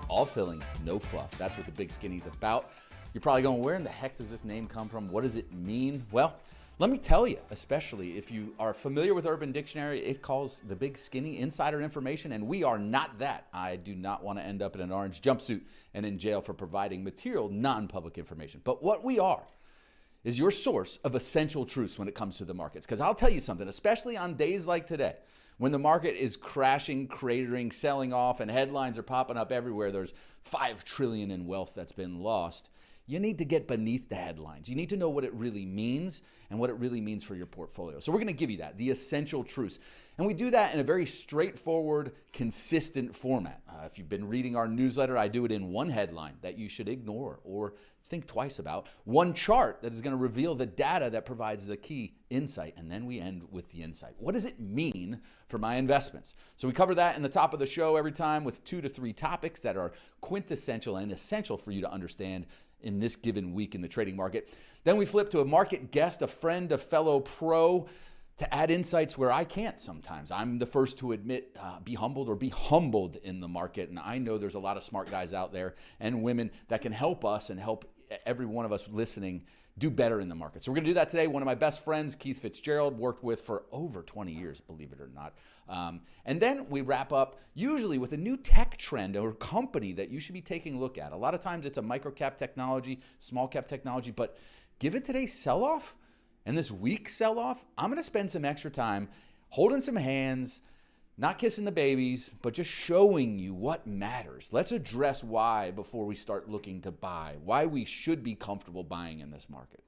all filling, no fluff. That's what the Big Skinny's about. You're probably going, where in the heck does this name come from? What does it mean? Well, let me tell you, especially if you are familiar with Urban Dictionary, it calls the Big Skinny insider information, and we are not that. I do not want to end up in an orange jumpsuit and in jail for providing material, non-public information. But what we are is your source of essential truths when it comes to the markets. Because I'll tell you something, especially on days like today, when the market is crashing, cratering, selling off, and headlines are popping up everywhere, there's $5 trillion in wealth that's been lost. You need to get beneath the headlines. You need to know what it really means and what it really means for your portfolio. So we're going to give you that, the essential truths. And we do that in a very straightforward, consistent format. If you've been reading our newsletter, I do it in one headline that you should ignore or think twice about, one chart that is going to reveal the data that provides the key insight, and then we end with the insight. What does it mean for my investments? So we cover that in the top of the show every time with 2 to 3 topics that are quintessential and essential for you to understand in this given week in the trading market. Then we flip to a market guest, a friend, a fellow pro, to add insights where I can't sometimes. I'm the first to admit, be humbled or be humbled in the market. And I know there's a lot of smart guys out there and women that can help us and help every one of us listening do better in the market. So we're going to do that today. One of my best friends, Keith Fitz-Gerald, worked with for over 20 years, believe it or not. And then we wrap up usually with a new tech trend or company that you should be taking a look at. A lot of times it's a micro cap technology, small cap technology, but given today's sell-off and this week's sell-off, I'm going to spend some extra time holding some hands, not kissing the babies, but just showing you what matters. Let's address why before we start looking to buy, why we should be comfortable buying in this market.